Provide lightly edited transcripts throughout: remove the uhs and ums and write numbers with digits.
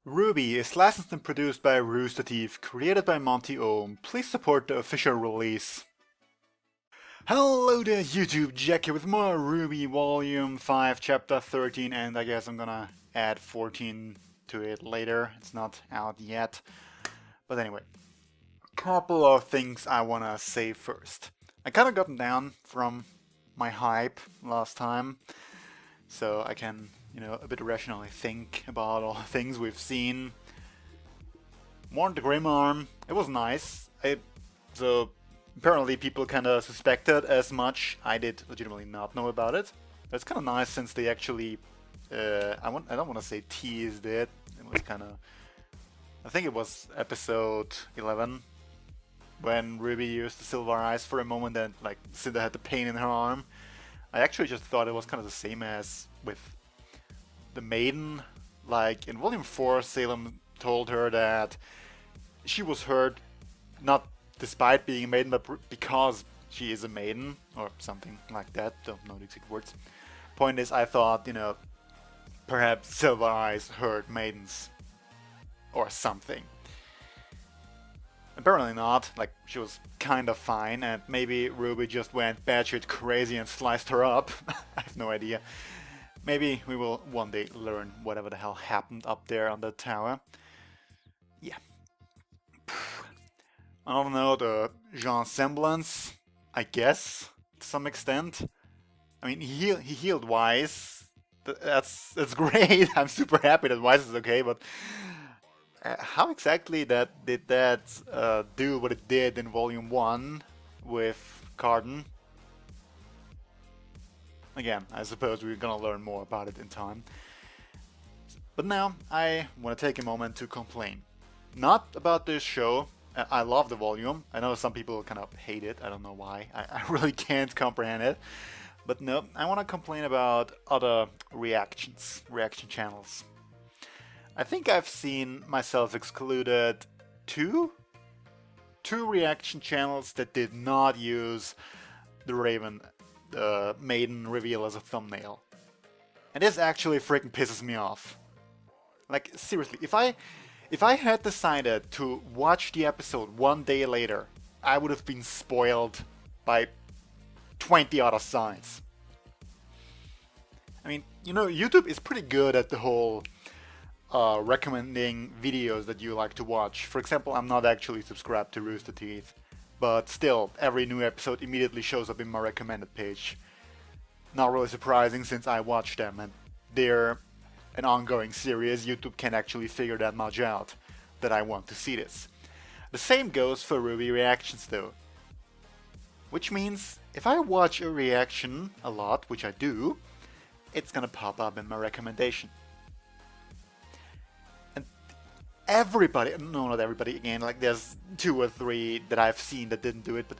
RWBY is licensed and produced by Rooster Teeth, created by Monty Ohm. Please support the official release. Hello there YouTube, Jack here with more RWBY Volume 5 Chapter 13, and I guess I'm gonna add 14 to it later. It's not out yet. But anyway, couple of things I wanna say first. I kinda gotten down from my hype last time, so I can, a bit rationally think about all the things we've seen. More on the Grim Arm, it was nice. So apparently people kinda suspected as much. I did legitimately not know about it. But it's kinda nice since they actually, I don't wanna say teased it. It was kinda, I think it was episode 11 when Ruby used the silver eyes for a moment and like Cinda had the pain in her arm. I actually just thought it was kind of the same as with the Maiden. Like in Volume 4, Salem told her that she was hurt not despite being a maiden, but because she is a maiden, or something like that. Don't know the exact words. Point is, I thought, perhaps silver eyes hurt maidens or something. Apparently not, like she was kind of fine, and maybe Ruby just went batshit crazy and sliced her up. I have no idea. Maybe we will one day learn whatever the hell happened up there on the tower. Yeah. I don't know, the Jean semblance, I guess, to some extent. I mean, he healed Wise. That's great. I'm super happy that Wise is okay, but how exactly did that do what it did in Volume 1 with Carden? Again, I suppose we're gonna learn more about it in time. But now, I want to take a moment to complain. Not about this show. I love the volume. I know some people kind of hate it. I don't know why. I really can't comprehend it. But no, I want to complain about other reaction channels. I think I've seen myself excluded two reaction channels that did not use the Maiden reveal as a thumbnail. And this actually freaking pisses me off. Like, seriously, if I had decided to watch the episode one day later, I would have been spoiled by 20 other signs. I mean, YouTube is pretty good at the whole recommending videos that you like to watch. For example, I'm not actually subscribed to Rooster Teeth, but still, every new episode immediately shows up in my recommended page. Not really surprising since I watch them and they're an ongoing series. YouTube can actually figure that much out, that I want to see this. The same goes for RWBY reactions though. Which means, if I watch a reaction a lot, which I do, it's gonna pop up in my recommendation. And everybody, no not everybody again, like there's 2 or 3 that I've seen that didn't do it, but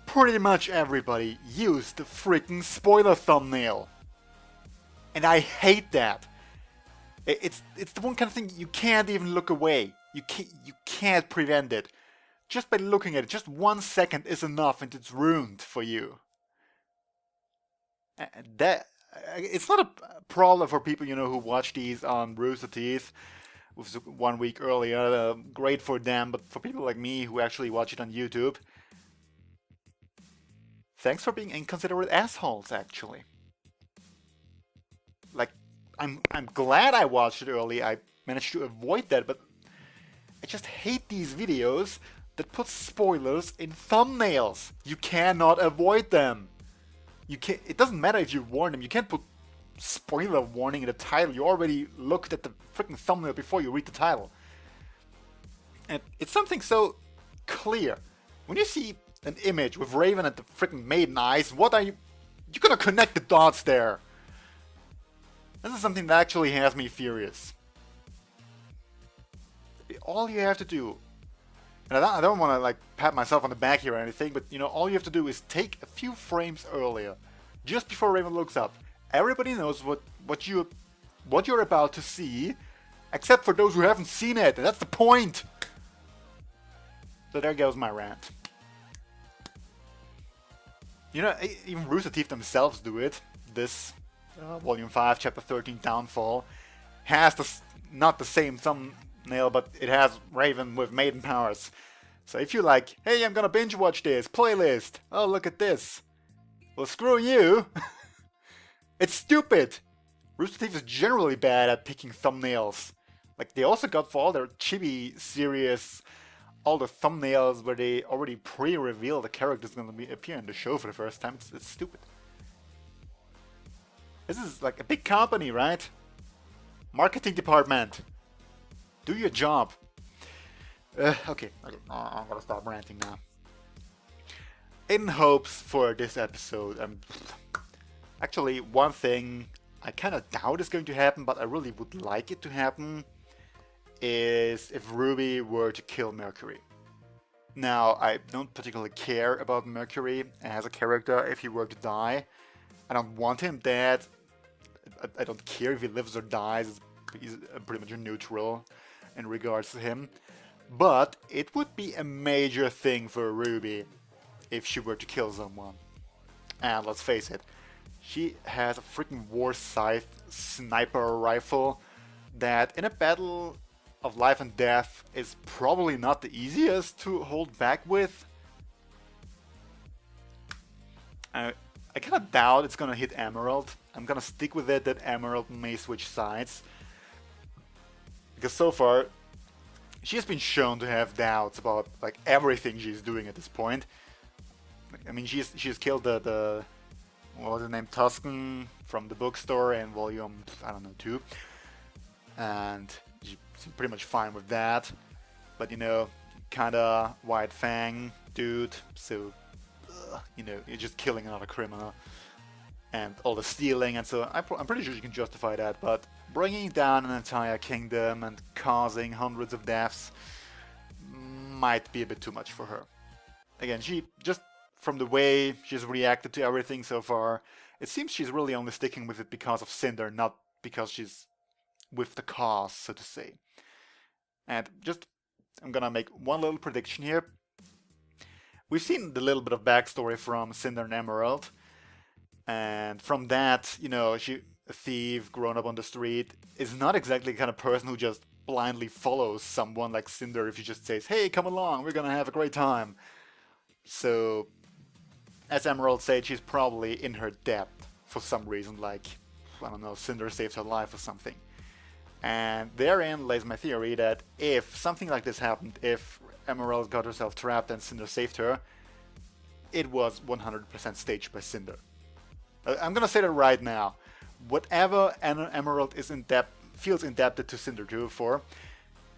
pretty much everybody used the freaking spoiler thumbnail. And I hate that. It's the one kind of thing you can't even look away. You can't prevent it. Just by looking at it, just 1 second is enough and it's ruined for you. And it's not a problem for people who watch these on Rooster Teeth with 1 week earlier. Great for them, but for people like me who actually watch it on YouTube, thanks for being inconsiderate assholes, actually. Like, I'm glad I watched it early. I managed to avoid that, but I just hate these videos that put spoilers in thumbnails. You cannot avoid them. It doesn't matter if you warn them. You can't put spoiler warning in the title. You already looked at the freaking thumbnail before you read the title. And it's something so clear. When you see an image with Raven and the freaking Maiden eyes, what are you? You're gonna connect the dots there. This is something that actually has me furious. All you have to do, and I don't want to like pat myself on the back here or anything, but all you have to do is take a few frames earlier, just before Raven looks up. Everybody knows what you're about to see, except for those who haven't seen it, and that's the point. So there goes my rant. Even Rooster Teeth themselves do it. This Volume 5, Chapter 13, Downfall, has the not the same thumbnail, but it has Raven with Maiden powers. So if you like, hey, I'm gonna binge watch this playlist. Oh, look at this. Well, screw you. It's stupid. Rooster Teeth is generally bad at picking thumbnails. Like, they also got for all their chibi series, all the thumbnails where they already pre-reveal the character's gonna appear in the show for the first time. It's stupid. This is like a big company, right? Marketing department. Do your job. Okay, I'm gonna stop ranting now. In hopes for this episode, actually, one thing I kind of doubt is going to happen, but I really would like it to happen, is if RWBY were to kill Mercury. Now, I don't particularly care about Mercury as a character if he were to die. I don't want him dead. I don't care if he lives or dies. He's pretty much neutral in regards to him. But it would be a major thing for RWBY if she were to kill someone. And let's face it, she has a freaking war scythe sniper rifle that in a battle of life and death is probably not the easiest to hold back with. I kind of doubt it's gonna hit Emerald. I'm gonna stick with it that Emerald may switch sides. Because so far, she has been shown to have doubts about like everything she's doing at this point. I mean, she's killed the what was the name, Tuscan from the bookstore in volume, I don't know, 2, and she's pretty much fine with that. But you know, kinda White Fang dude, so you know, you're just killing another criminal and all the stealing, and so I'm pretty sure you can justify that. But bringing down an entire kingdom and causing hundreds of deaths might be a bit too much for her. Again, she just, from the way she's reacted to everything so far, it seems she's really only sticking with it because of Cinder, not because she's with the cause, so to say. And just, I'm gonna make one little prediction here. We've seen the little bit of backstory from Cinder and Emerald, and from that, you know, she, a thief, grown up on the street, is not exactly the kind of person who just blindly follows someone like Cinder if she just says, hey, come along, we're gonna have a great time. So, as Emerald said, she's probably in her debt for some reason, like, I don't know, Cinder saved her life or something. And therein lays my theory that if something like this happened, if Emerald got herself trapped and Cinder saved her, it was 100% staged by Cinder. I'm gonna say that right now. Whatever Emerald is feels indebted to Cinder 2 for,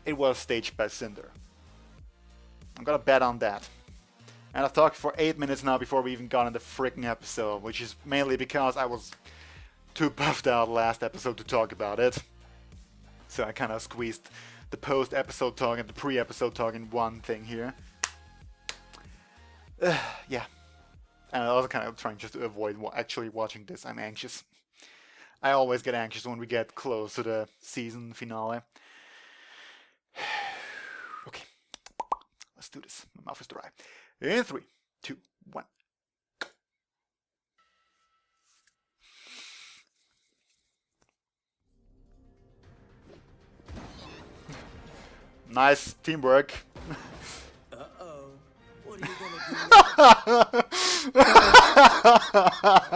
it was staged by Cinder. I'm gonna bet on that. And I've talked for 8 minutes now before we even got in the freaking episode, which is mainly because I was too puffed out last episode to talk about it. So I kind of squeezed the post-episode talk and the pre-episode talk in one thing here. Yeah. And I'm also kind of trying just to avoid actually watching this. I'm anxious. I always get anxious when we get close to the season finale. Okay. Let's do this. My mouth is dry. In 3, 2, 1. Nice teamwork. Uh-oh. What are you gonna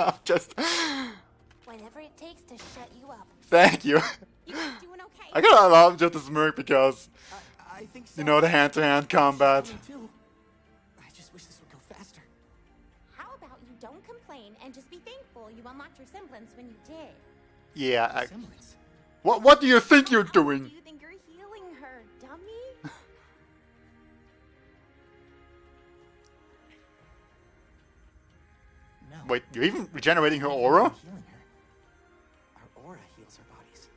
do? Just... Whatever it takes to shut you up. Thank you. You guys doing okay? I gotta love just a smirk because, I think so. you know, the hand-to-hand combat. Me too. I just wish this would go faster. How about you don't complain and just be thankful you unlocked your semblance when you did? Yeah, Semblance. what do you think you're Do doing? you think you're healing her, dummy? No. Wait, you're even regenerating her aura? I'm healing her. Our aura heals our bodies.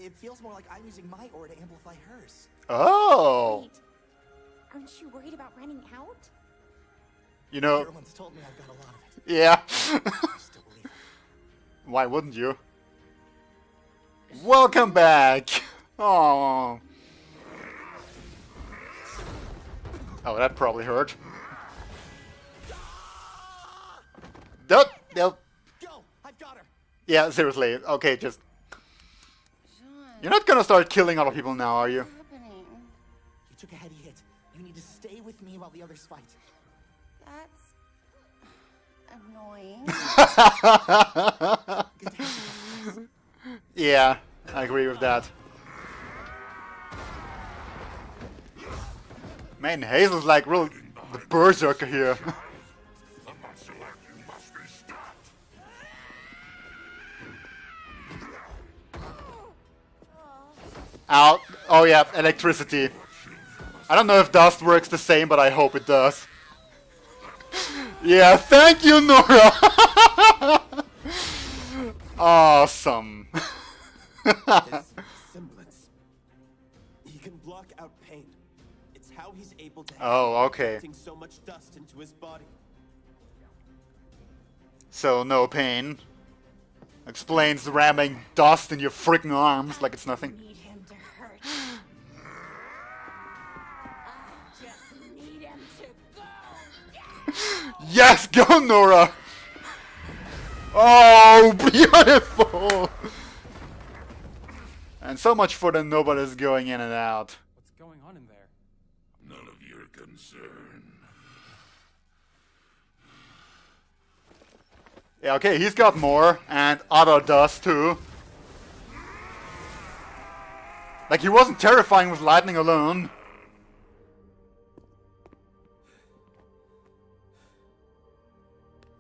It feels more like I'm using my aura to amplify hers. Oh! Wait, aren't you worried about running out? You know, Everyone's told me I've got a lot of it. yeah. I still believe it. Why wouldn't you? Welcome back! Oh. Oh, that probably hurt. Nope. Go! I've got her! Yeah, seriously. Okay, just You're not gonna start killing other people now, are you? What's happening? You took a heady hit. You need to stay with me while the others fight. That's annoying. Good to have you. Yeah, I agree with that. Man, Hazel's like real the berserker here. Out. Oh yeah, electricity. I don't know if dust works the same, but I hope it does. Yeah, thank you, Nora! Awesome. His semblance. He can block out pain. It's how he's able to Oh, okay. injecting so much dust into his body. So, no pain. Explains ramming dust in your freaking arms like it's nothing. Need him to hurt. I just need him to go. Yes, go Nora! Oh, beautiful! And so much for the nobody's going in and out. What's going on in there? None of your concern. Yeah, okay, he's got more, and Otto does too. Like, he wasn't terrifying with lightning alone.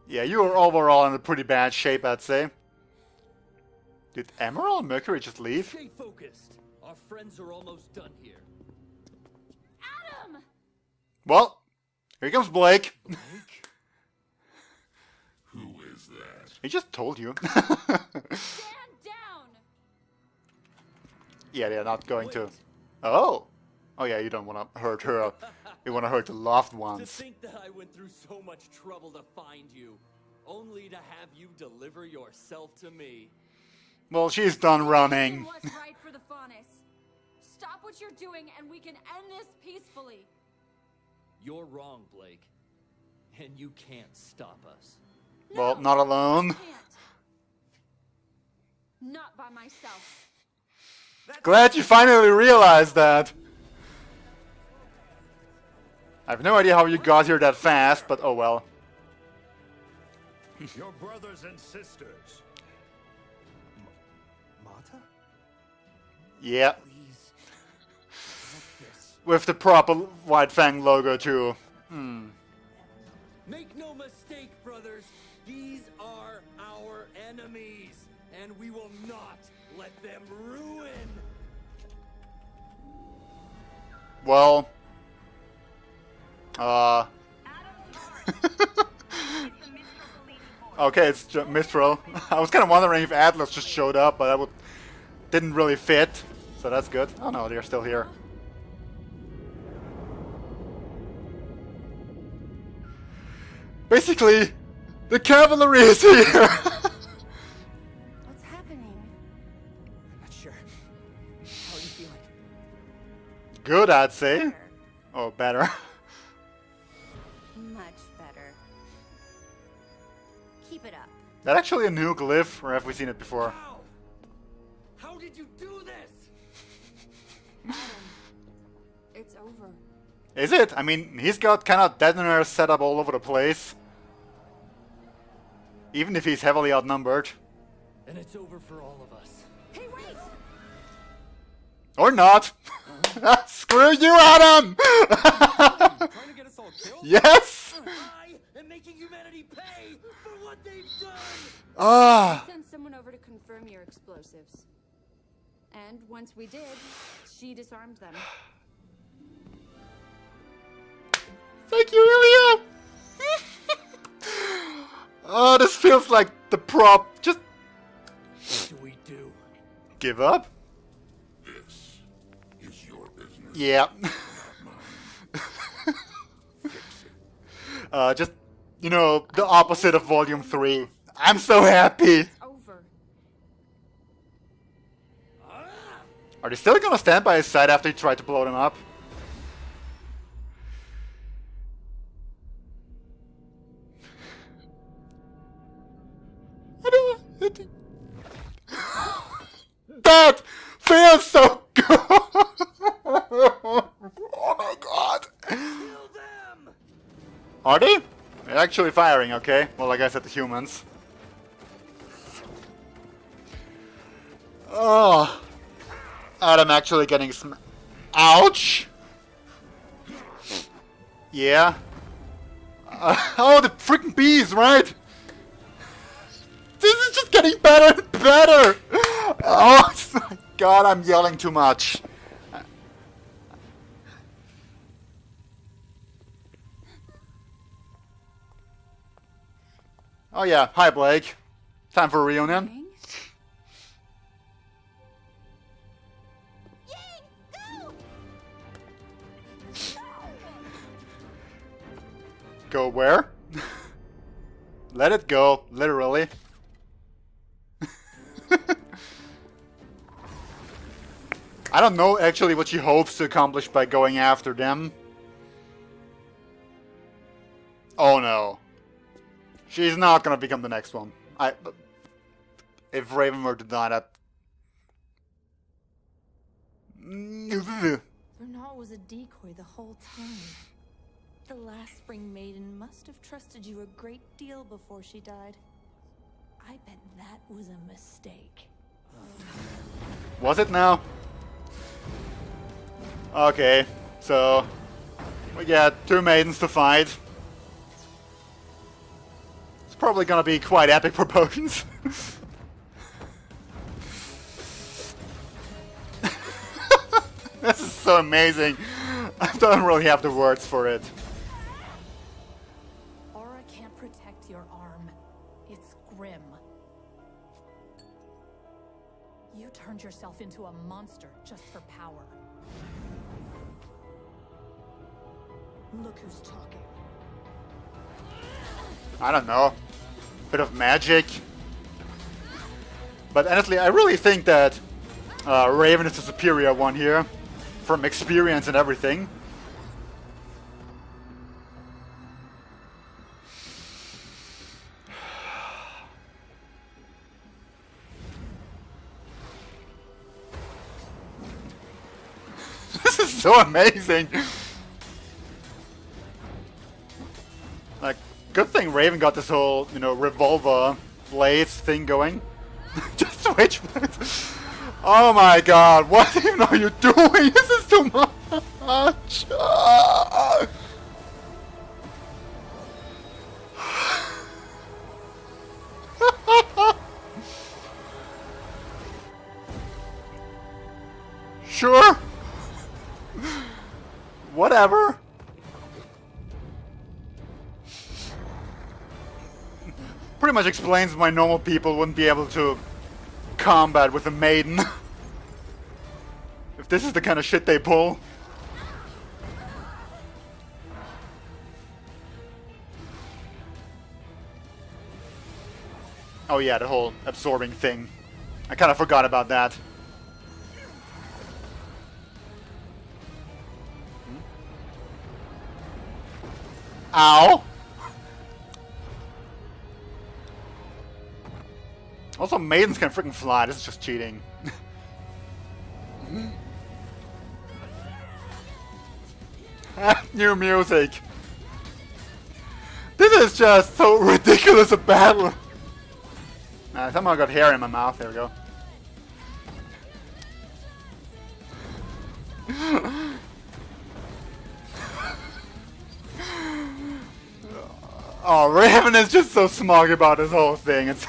Yeah, you are overall in a pretty bad shape, I'd say. Did Emerald and Mercury just leave? Stay focused. Our friends are almost done here. Adam! Well, here comes Blake. Who is that? He just told you. Stand down! Yeah, they're not going to. Oh! Oh yeah, you don't want to hurt her. You want to hurt the loved To ones. think that I went through so much trouble to find you, only to have you deliver yourself to me. Well, she's done running. What's right for the Faunus. Stop what you're doing and we can end this peacefully. You're wrong, Blake. And you can't stop us. Well, not alone. Can't. Not by myself. Glad you finally realized that. I have no idea how you got here that fast, but oh well. Your brothers and sisters. Mata? Yeah, Please. Not this. with the proper White Fang logo too. Make no mistake, brothers. These are our enemies, and we will not let them ruin. Well, okay, it's Mistral. I was kind of wondering if Atlas just showed up, but that didn't really fit, so that's good. Oh no, they're still here. Basically, the cavalry is here. What's happening? I'm not sure. How are you feeling? Good, I'd say. Better. Oh, better. Much better. Keep it up. That actually a new glyph, or have we seen it before? How? How did you do this? It's over. Is it? I mean, he's got kind of detonators set up all over the place. Even if he's heavily outnumbered. And it's over for all of us. Hey, wait! Or not. Screw you, Adam! Trying to get us all killed? Yes! I am making humanity pay for what they've done. Ah! Send someone over to confirm your explosives. And once we did, she disarmed them. Thank you, Ilya! Oh, this feels like the prop. Just What do we do? give up? This is your business. Yeah. Fix it. Just, you know, the opposite of Volume 3. I'm so happy! It's over. Are they still gonna stand by his side after he tried to blow them up? I don't... That feels so good! Oh my god! Kill them! Are they? They're actually firing, okay. Well, like I said, the humans. Oh. Adam actually getting some... Ouch! Yeah. Oh, the freaking bees, right? This is just getting better and better! Oh my god, I'm yelling too much. Oh yeah, hi Blake. Time for a reunion. Dang. Yay! Go! Go where? Let it go, literally. I don't know actually what she hopes to accomplish by going after them. Oh no. She's not gonna become the next one. If Raven were to die, that... Bernard was a decoy the whole time. The last spring maiden must have trusted you a great deal before she died. I bet that was a mistake. Was it now? Okay, so... we got 2 maidens to fight. It's probably gonna be quite epic proportions. This is so amazing. I don't really have the words for it. Aura can't protect your arm. It's grim. You turned yourself into a monster just for power. Look who's talking. I don't know. Bit of magic. But honestly, I really think that Raven is the superior one here. From experience and everything. This is so amazing. Like, good thing Raven got this whole, you know, revolver blades thing going. Just switch. Oh my god, what even are you doing? This is too much. Sure. Whatever. Pretty much explains why normal people wouldn't be able to combat with a maiden. If this is the kind of shit they pull. Oh yeah, the whole absorbing thing. I kind of forgot about that. Ow! Also, maidens can freaking fly. This is just cheating. New music. This is just so ridiculous a battle. Somehow I got hair in my mouth. There we go. Oh, Raven is just so smug about this whole thing. It's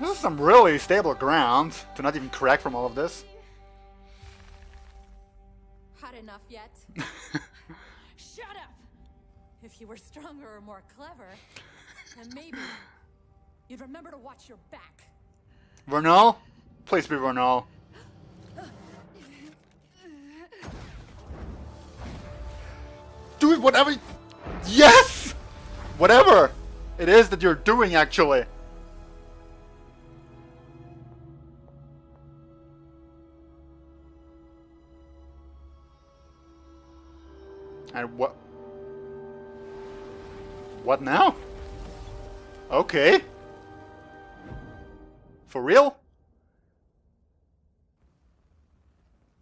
This is some really stable ground to not even crack from all of this. Had enough yet? Shut up! If you were stronger or more clever, then maybe you'd remember to watch your back. Vernal? Please be Vernal. Do it, whatever. Yes! Whatever it is that you're doing, actually. And what? What now? Okay. For real?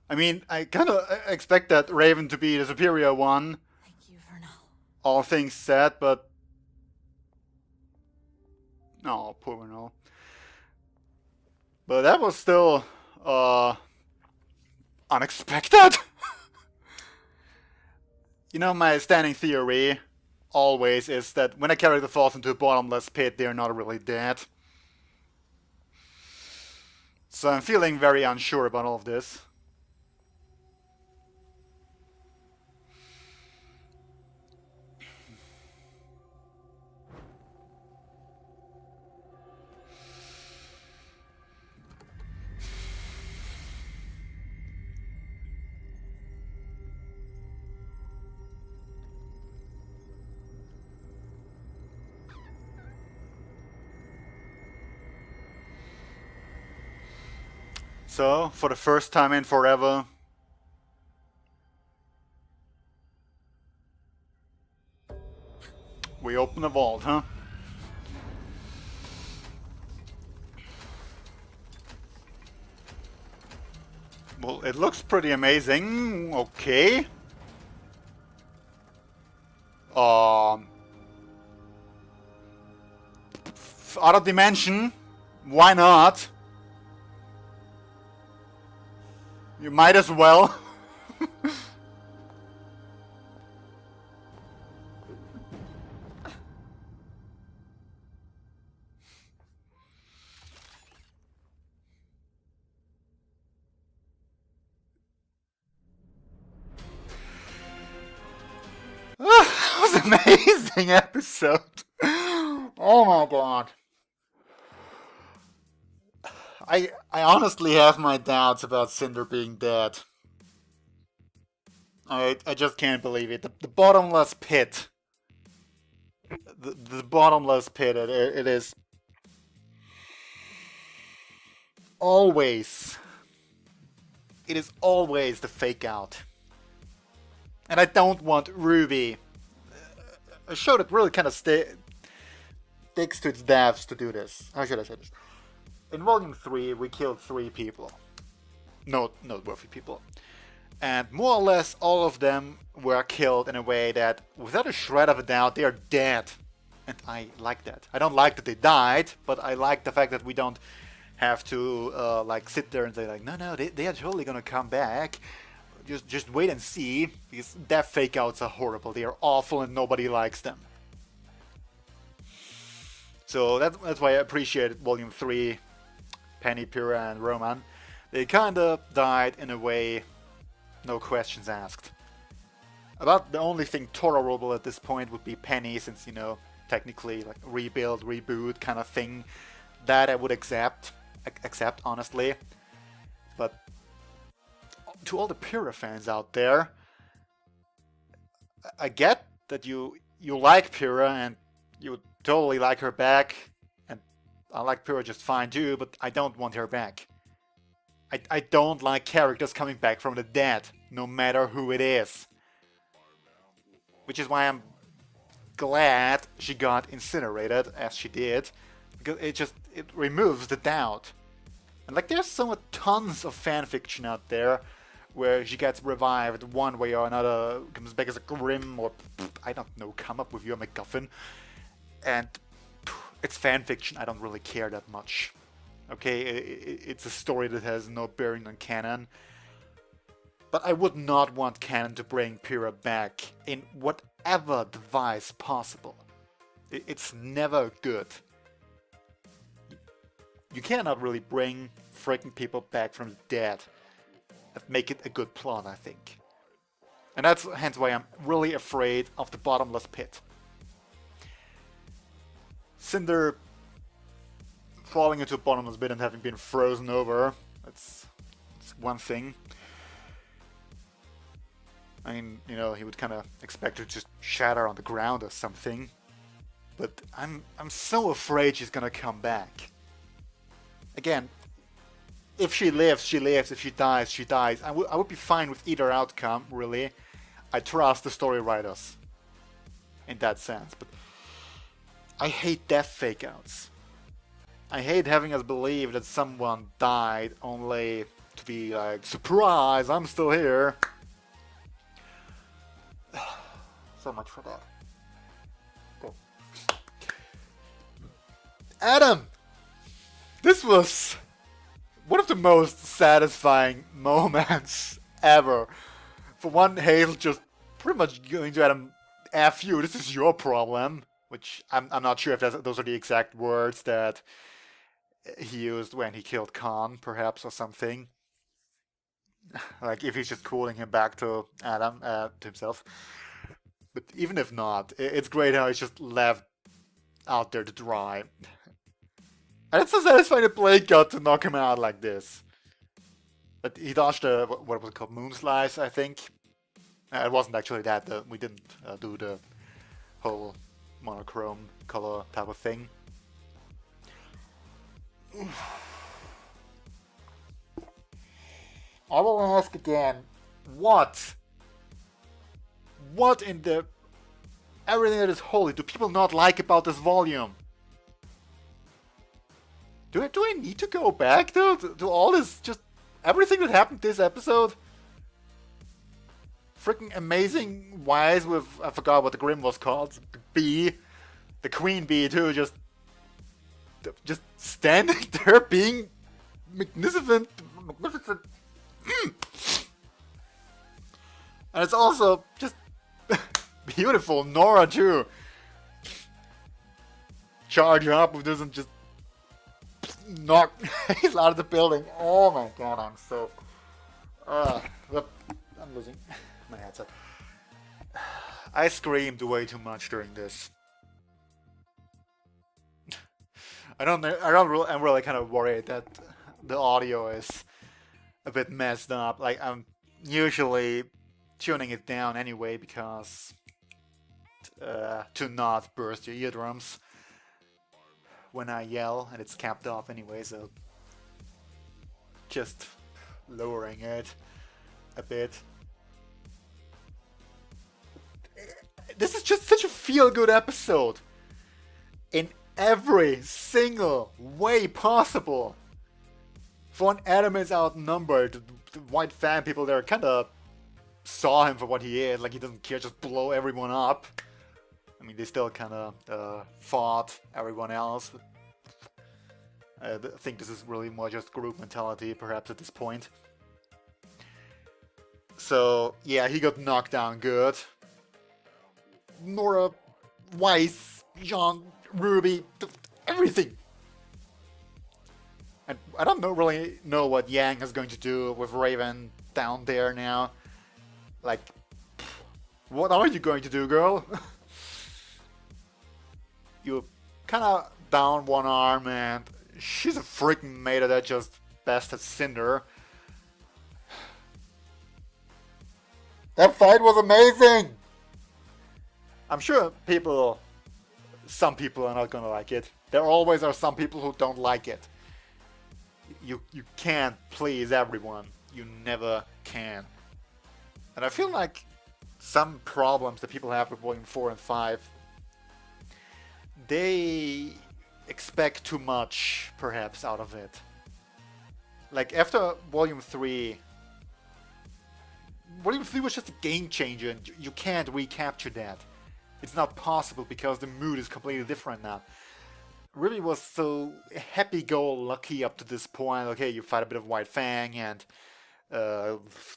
I mean, I kind of expect that Raven to be the superior one. Thank you, Vernal. All things said, but... Oh, poor Vernal. But that was still, unexpected. You know, my standing theory always is that when a character falls into a bottomless pit, they're not really dead. So I'm feeling very unsure about all of this. So, for the first time in forever, we open the vault, huh? Well, it looks pretty amazing. Okay. Out of dimension. Why not? You might as well. That was an amazing episode. Oh my god. I honestly have my doubts about Cinder being dead. I just can't believe it. The bottomless pit. The bottomless pit. It is always. It is always the fake out. And I don't want RWBY, a show that really kind of sticks to its devs, to do this. How should I say this? In Volume 3, we killed 3 people. Noteworthy people. And more or less all of them were killed in a way that, without a shred of a doubt, they are dead. And I like that. I don't like that they died, but I like the fact that we don't have to like sit there and say like, no, they are totally gonna come back. Just wait and see, because death fake outs are horrible. They are awful and nobody likes them. So that's why I appreciated Volume 3. Penny, Pyrrha, and Roman. They kinda died in a way, no questions asked. About the only thing tolerable at this point would be Penny, since, you know, technically, like, rebuild, reboot kind of thing. That I would accept, honestly. But to all the Pyrrha fans out there, I get that you like Pyrrha and you would totally like her back. I like Pyrrha just fine too, but I don't want her back. I don't like characters coming back from the dead, no matter who it is. Which is why I'm glad she got incinerated as she did, because it removes the doubt. And like, there's tons of fanfiction out there where she gets revived one way or another, comes back as a Grimm, or I don't know, come up with your MacGuffin. And it's fanfiction, I don't really care that much. Okay, it's a story that has no bearing on canon. But I would not want canon to bring Pyrrha back in whatever device possible. It's never good. You cannot really bring freaking people back from the dead and make it a good plot, I think. And that's hence why I'm really afraid of the bottomless pit. Cinder falling into a bottomless pit and having been frozen over, that's one thing. I mean, you know, he would kind of expect her to just shatter on the ground or something. But I'm so afraid she's gonna come back. Again, if she lives, she lives. If she dies, she dies. I would be fine with either outcome, really. I trust the story writers in that sense, but I hate death fake outs. I hate having us believe that someone died only to be like, surprise, I'm still here. So much for that. Go. Adam! This was one of the most satisfying moments ever. For one, Hazel just pretty much going to Adam, F you, this is your problem. Which I'm not sure if those are the exact words that he used when he killed Khan, perhaps, or something. Like, if he's just calling him back to Adam, to himself. But even if not, it's great how he's just left out there to dry. And it's so satisfying that Blake got to knock him out like this. But he dodged a, what was it called, moon slice, I think. It wasn't actually that, we didn't do the whole monochrome color type of thing. I will ask again, what in the everything that is holy do people not like about this volume? Do I need to go back to all this, just everything that happened this episode? Freaking amazing wise with, I forgot what the Grim was called, bee, the queen bee too, just standing there being magnificent. And it's also just beautiful. Nora too. Charge up with this and just knock he's out of the building. Oh my god, I'm so I'm losing my headset. I screamed way too much during this. I'm really kind of worried that the audio is a bit messed up. Like, I'm usually tuning it down anyway because to not burst your eardrums when I yell, and it's capped off anyway, so just lowering it a bit. This is just such a feel-good episode in every single way possible. For when Adam is outnumbered, the white fan people there kind of saw him for what he is, like he doesn't care, just blow everyone up. I mean, they still kind of fought everyone else. I think this is really more just group mentality, perhaps, at this point. So, yeah, he got knocked down good. Nora, Weiss, Jean, Ruby, everything. And I don't really know what Yang is going to do with Raven down there now. Like, what are you going to do, girl? You kind of down one arm, and she's a freaking meta that just bested Cinder. That fight was amazing! I'm sure some people are not gonna like it. There always are some people who don't like it. You can't please everyone. You never can. And I feel like some problems that people have with Volume 4 and 5, they expect too much, perhaps, out of it. Like, after Volume 3 was just a game changer, and you can't recapture that. It's not possible because the mood is completely different now. RWBY was so happy-go-lucky up to this point. Okay, you fight a bit of White Fang and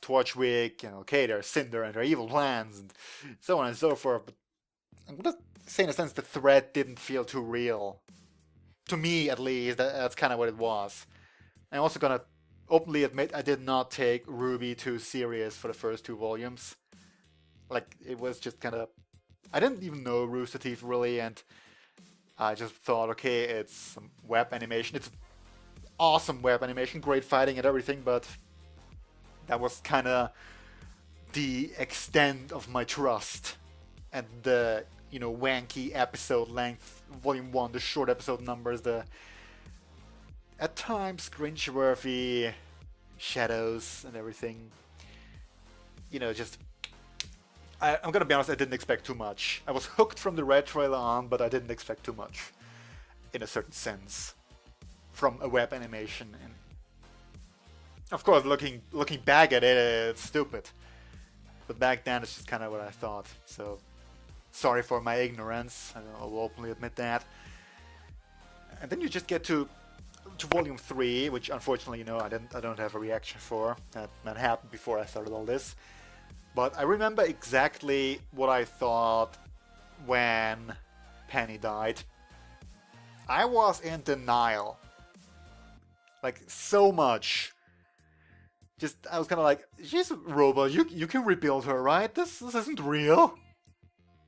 Torchwick, and okay, there's Cinder and their evil plans, and so on and so forth. But I'm gonna say, in a sense, the threat didn't feel too real. To me, at least, that's kind of what it was. I'm also gonna openly admit I did not take RWBY too serious for the first 2 volumes. Like, it was just kind of... I didn't even know Rooster Teeth, really, and I just thought, okay, it's some web animation. It's awesome web animation, great fighting and everything, but that was kind of the extent of my trust. And the, wanky episode length, Volume 1, the short episode numbers, the at times cringeworthy shadows and everything, just I'm gonna be honest, I didn't expect too much. I was hooked from the red trailer on, but I didn't expect too much, in a certain sense, from a web animation. And of course, looking back at it, it's stupid. But back then, it's just kind of what I thought. So, sorry for my ignorance. I will openly admit that. And then you just get to Volume 3, which unfortunately, you know, I don't have a reaction for. That happened before I started all this. But I remember exactly what I thought when Penny died. I was in denial. Like, so much. Just, I was kind of like, she's a robot, you can rebuild her, right? This isn't real.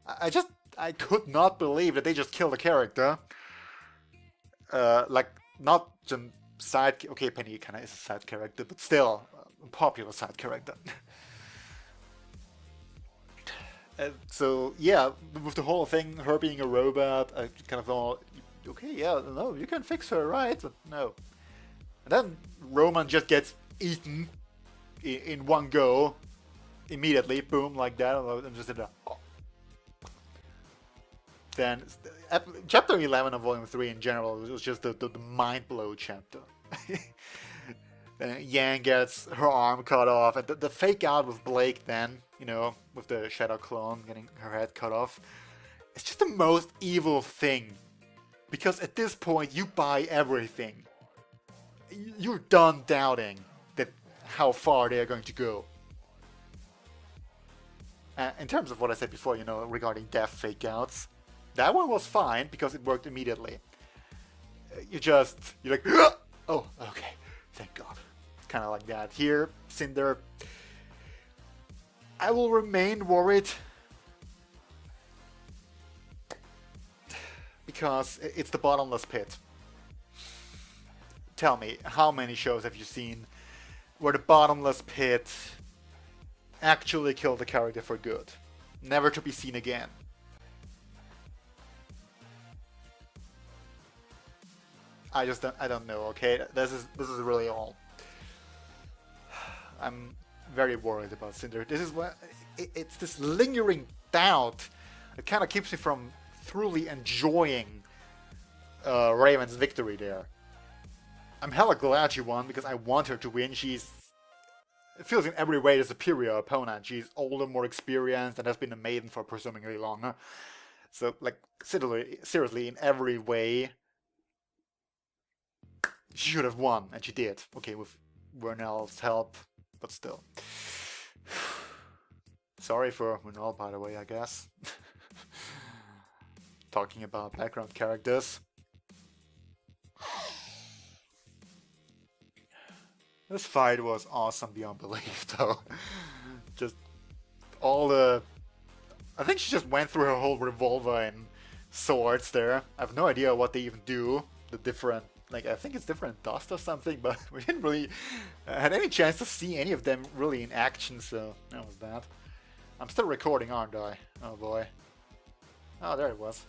I could not believe that they just killed a character. Like, not just side... Okay, Penny kind of is a side character, but still, a popular side character. So, yeah, with the whole thing, her being a robot, I kind of thought, okay, yeah, no, you can fix her, right? But no. And then Roman just gets eaten in one go, immediately, boom, like that, and just did a... Then, chapter 11 of Volume 3 in general was just the mind-blow chapter. Yang gets her arm cut off, and the fake out with Blake then, you know, with the Shadow clone getting her head cut off. It's just the most evil thing. Because at this point, you buy everything. You're done doubting that how far they're going to go. In terms of what I said before, you know, regarding death fake outs, that one was fine because it worked immediately. You're like, oh, okay, thank God. It's kind of like that. Here, Cinder, I will remain worried because it's the bottomless pit. Tell me, how many shows have you seen where the bottomless pit actually killed the character for good, never to be seen again? I don't know. Okay, this is really all. I'm very worried about Cinder. This is what it's this lingering doubt that kind of keeps me from truly enjoying Raven's victory there. I'm hella glad she won because I want her to win. It feels in every way the superior opponent. She's older, more experienced, and has been a Maiden for presumably longer. So, like, seriously, in every way, she should have won, and she did. Okay, with Vernell's help, but still. Sorry for Vernell, by the way, I guess. Talking about background characters. This fight was awesome beyond belief, though. Just all the... I think she just went through her whole revolver and swords there. I have no idea what they even do. The different... Like, I think it's different dust or something, but we didn't really had any chance to see any of them really in action, so that was that. I'm still recording, aren't I? Oh boy. Oh, there it was.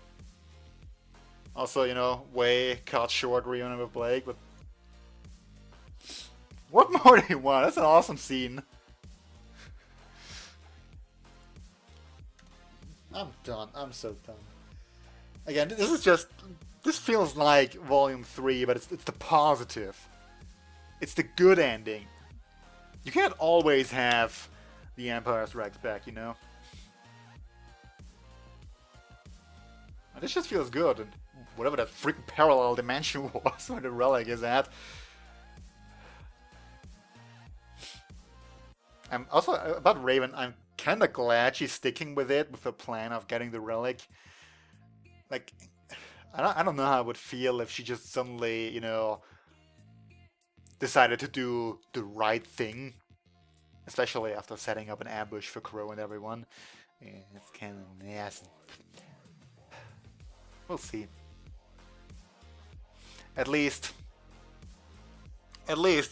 Also, you know, way cut short reunion with Blake, but... What more do you want? That's an awesome scene. I'm done. I'm so done. Again, this is just... This feels like Volume 3, but it's the positive. It's the good ending. You can't always have the Empire's Rex back, you know? And this just feels good, and whatever that freaking parallel dimension was where the relic is at. Also, about Raven, I'm kinda glad she's sticking with it, with the plan of getting the relic. Like... I don't know how it would feel if she just suddenly, you know, decided to do the right thing. Especially after setting up an ambush for Crow and everyone. Yeah, it's kind of nasty. We'll see. At least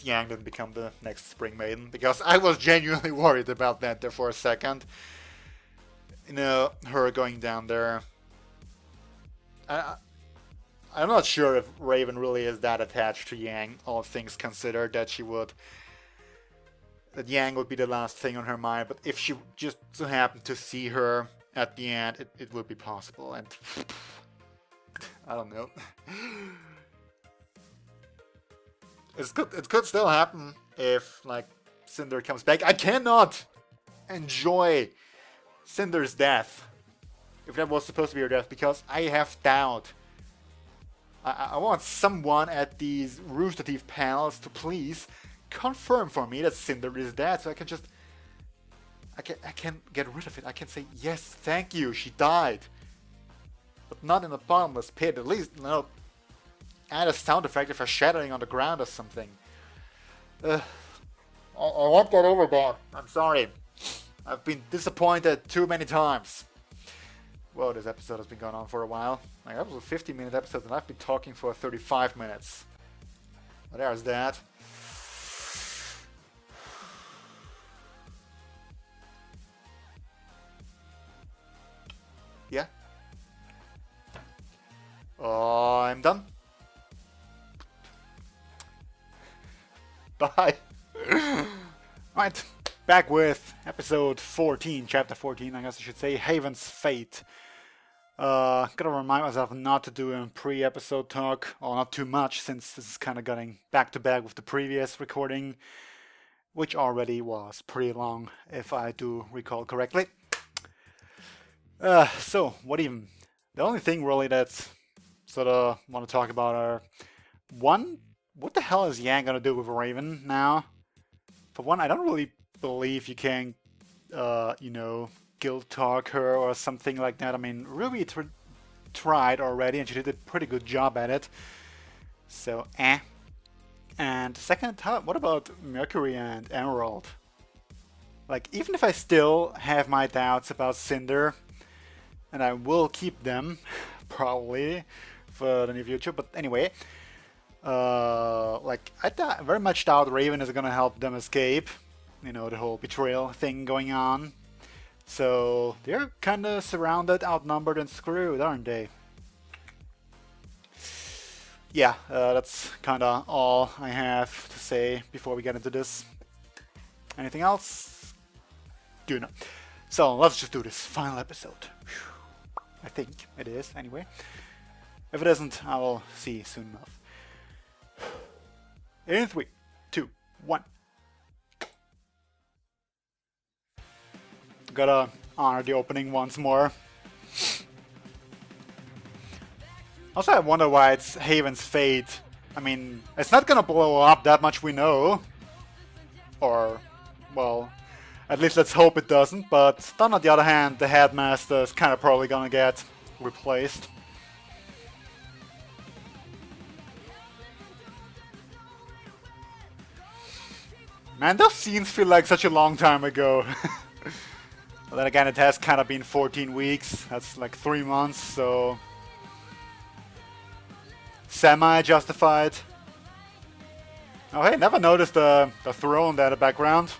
Yang didn't become the next Spring Maiden, because I was genuinely worried about that there for a second. You know, her going down there. I'm not sure if Raven really is that attached to Yang, all things considered, that she would that Yang would be the last thing on her mind, but if she just so happened to see her at the end, it would be possible, and I don't know. It could still happen if, like, Cinder comes back. I cannot enjoy Cinder's death, if that was supposed to be her death, because I have doubt. I want someone at these Rooster Teeth panels to please confirm for me that Cinder is dead, so I can just... I can get rid of it. I can say, yes, thank you, she died. But not in a bottomless pit. At least, you know, add a sound effect if her shattering on the ground or something. I won't get over that. I'm sorry. I've been disappointed too many times. Well, this episode has been going on for a while. Like, that was a 50-minute episode, and I've been talking for 35 minutes. But there's that. Yeah. I'm done. Bye. Right, back with episode 14, chapter 14, I guess I should say, Haven's Fate. Gotta remind myself not to do a pre-episode talk, or not too much, since this is kind of getting back-to-back with the previous recording, which already was pretty long, if I do recall correctly. So, what even? The only thing really that's sort of want to talk about are, one, what the hell is Yang gonna do with Raven now? For one, I don't really believe you can, you know, guilt talk her or something like that. I mean, Ruby tried already, and she did a pretty good job at it. So, And second, what about Mercury and Emerald? Like, even if I still have my doubts about Cinder, and I will keep them, probably, for the near future, but anyway, like, I very much doubt Raven is gonna help them escape. You know, the whole betrayal thing going on. So, they're kinda surrounded, outnumbered, and screwed, aren't they? Yeah, that's kinda all I have to say before we get into this. Anything else? Do not. So, let's just do this final episode. Whew. I think it is, anyway. If it isn't, I will see soon enough. In 3, 2, 1. Gotta honor the opening once more. Also, I wonder why it's Haven's Fate. I mean, it's not gonna blow up that much, we know. Or, well, at least let's hope it doesn't. But then on the other hand, the headmaster is kind of probably gonna get replaced. Man, those scenes feel like such a long time ago. But then again, it has kind of been 14 weeks. That's like 3 months, so... semi-justified. Oh hey, never noticed the throne there in the background.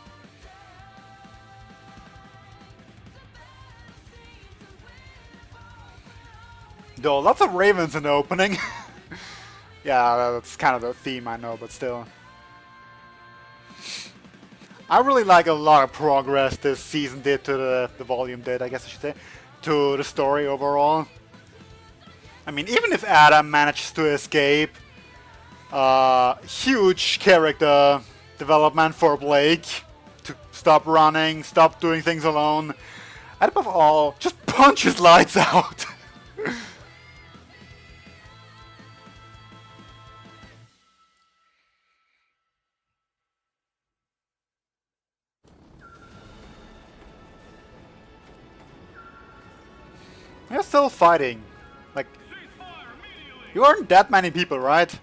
Though, lots of ravens in the opening. Yeah, that's kind of the theme, I know, but still. I really like a lot of progress this season did to the volume did, I guess I should say, to the story overall. I mean, even if Adam manages to escape, huge character development for Blake to stop running, stop doing things alone, and above all, just punch his lights out. They're still fighting. Like, you aren't that many people, right?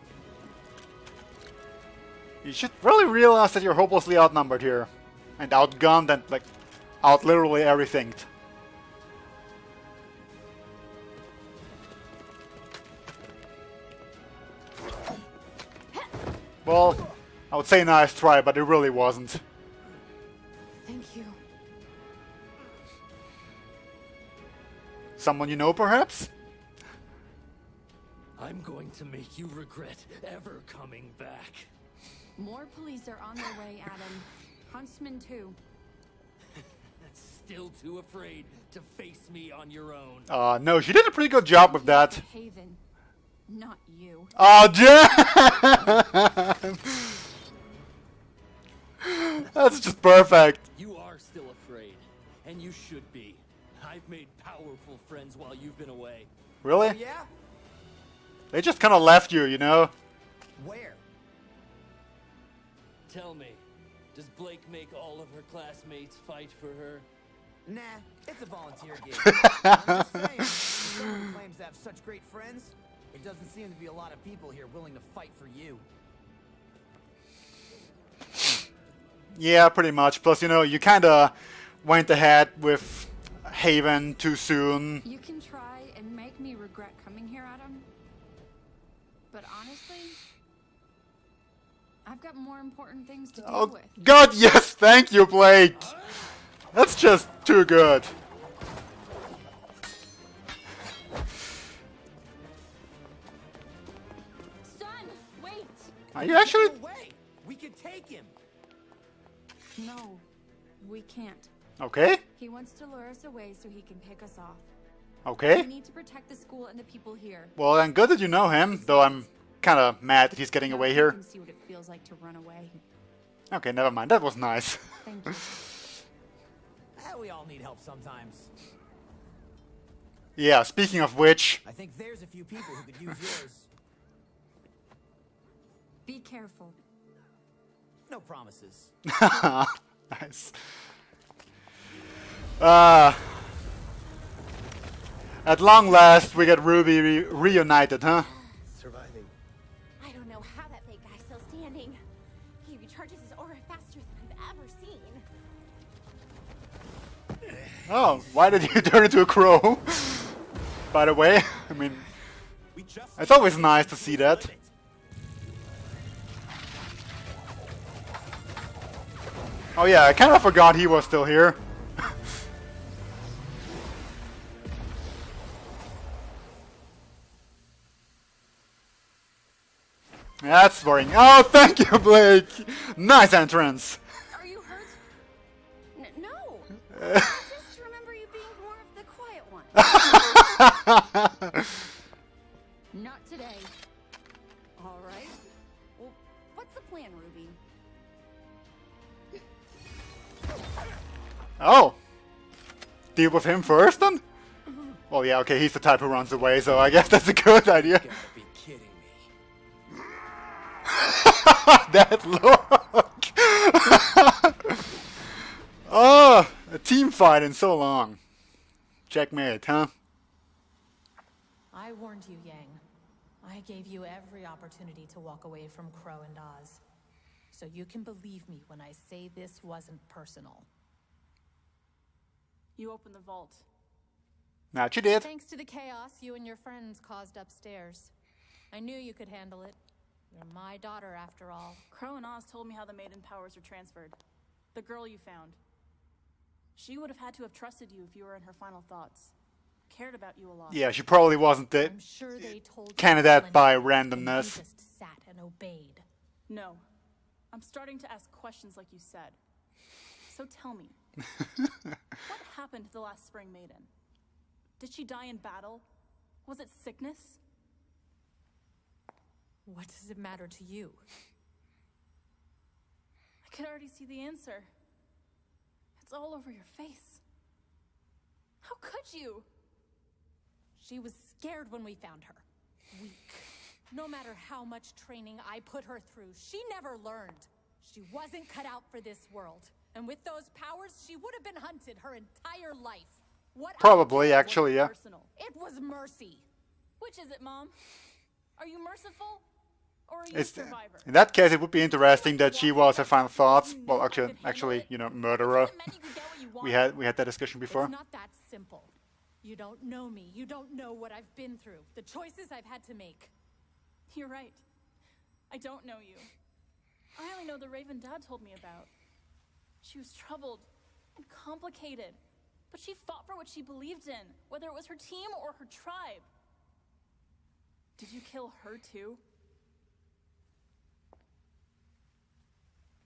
You should really realize that you're hopelessly outnumbered here. And outgunned and, like, out literally everything. Well, I would say nice try, but it really wasn't. Thank you. Someone you know, perhaps? I'm going to make you regret ever coming back. More police are on their way, Adam. Huntsman too. Still too afraid to face me on your own. No, she did a pretty good job with that. Haven, not you. Oh, damn! That's just perfect. You are still afraid, and you should be. I've made powerful friends while you've been away. Really? Yeah? They just kind of left you, you know? Where? Tell me, does Blake make all of her classmates fight for her? Nah, it's a volunteer gig. I'm just saying, if someone claims to have such great friends, it doesn't seem to be a lot of people here willing to fight for you. Yeah, pretty much. Plus, you know, you kind of went ahead with Haven too soon. You can try and make me regret coming here, Adam. But honestly, I've got more important things to deal Oh, with. God, yes, thank you, Blake. That's just too good. Son, wait! Are you actually? No way! We can take him! No, we can't. Okay, He wants to lure us away so he can pick us off. okay. We need to protect the school and the people here. Well, then good that you know him, though I'm kind of mad that he's getting Now away you here. can see what it feels like to run away. Okay, never mind. That was nice. Thank you. We all need help sometimes. Yeah, speaking of which, I think there's a few people who could use yours. Be careful. No promises. nice. At long last, we get RWBY reunited, huh? Surviving. I don't know how that big guy's still standing. He recharges his aura faster than I've ever seen. Oh, why did you turn into a crow? By the way, I mean, We just it's always nice to see that. Oh yeah, I kind of forgot he was still here. That's boring. Oh, thank you, Blake! Nice entrance! Are you hurt? No. I just remember you being more of the quiet one. Not today. All right. Well, what's the plan, Ruby? Oh! Deal with him first, then? Well, yeah, okay, he's the type who runs away, so I guess that's a good idea. Gotta be kidding me. That look! Oh, a team fight in so long. Checkmate, huh? I warned you, Yang. I gave you every opportunity to walk away from Crow and Oz. So you can believe me when I say this wasn't personal. You opened the vault. That you did. Thanks to the chaos you and your friends caused upstairs. I knew you could handle it. You're my daughter, after all. Crow and Oz told me how the Maiden powers were transferred. The girl you found. She would have had to have trusted you if you were in her final thoughts. Cared about you a lot. Yeah, she probably wasn't the I'm sure they told you candidate plenty, by and randomness. you just sat and obeyed. No. I'm starting to ask questions like you said. So tell me. What happened to the last Spring Maiden? Did she die in battle? Was it sickness? What does it matter to you? I could already see the answer. It's all over your face. How could you? She was scared when we found her. Weak. No matter how much training I put her through, she never learned. She wasn't cut out for this world. And with those powers, she would have been hunted her entire life. What Probably, I did actually, yeah. was personal. it was mercy. Which is it, Mom? Are you merciful? Or are you a It's, survivor? in that case, it would be interesting that she was her final thoughts. Well, actually, you know, murderer. Doesn't mean you can get what you want. We had that discussion before. It's not that simple. You don't know me. You don't know what I've been through. The choices I've had to make. You're right. I don't know you. I only know the Raven Dad told me about. She was troubled and complicated, but she fought for what she believed in, whether it was her team or her tribe. Did you kill her too?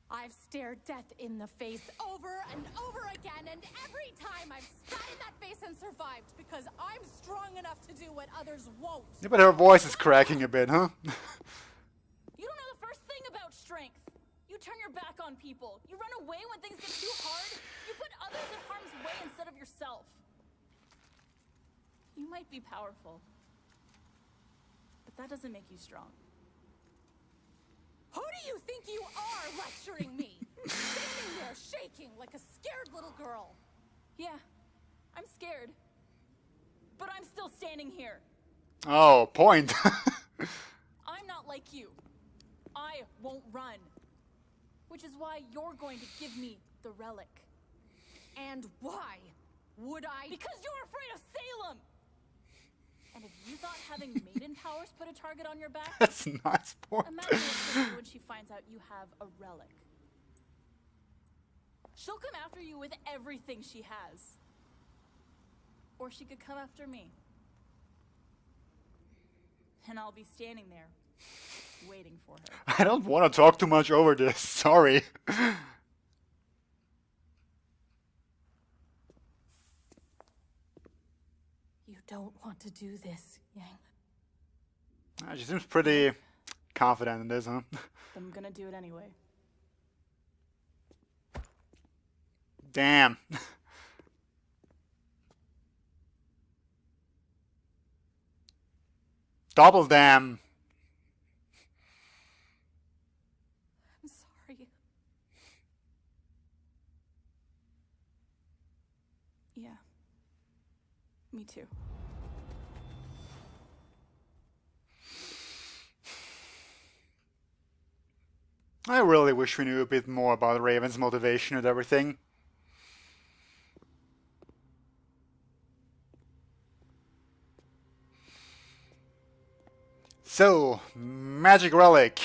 I've stared death in the face over and over again, and every time I've spat in that face and survived because I'm strong enough to do what others won't. Yeah, but her voice is cracking a bit, huh? You don't know the first thing about strength. You turn your back on people. You run away when things get too hard. You put others in harm's way instead of yourself. You might be powerful, but that doesn't make you strong. Who do you think you are lecturing me? Standing there shaking like a scared little girl. Yeah, I'm scared. But I'm still standing here. Oh, point. I'm not like you. I won't run. Which is why you're going to give me the relic. And why would I? Because you're afraid of Salem! And if you thought having Maiden powers put a target on your back, That's a nice point. imagine what when she finds out you have a relic. She'll come after you with everything she has. Or she could come after me. And I'll be standing there, waiting for her. I don't want to talk too much over this, sorry. You don't want to do this, Yang. She seems pretty confident in this, huh? I'm gonna do it anyway. Damn. Double damn. I'm sorry. Yeah. Me too. I really wish we knew a bit more about Raven's motivation and everything. So, Magic Relic.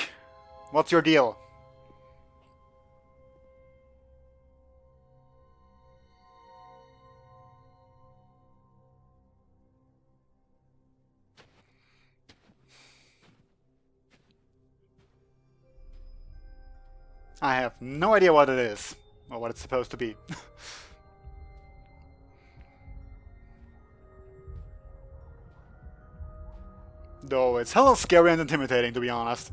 What's your deal? I have no idea what it is, or what it's supposed to be. Though it's hella scary and intimidating, to be honest.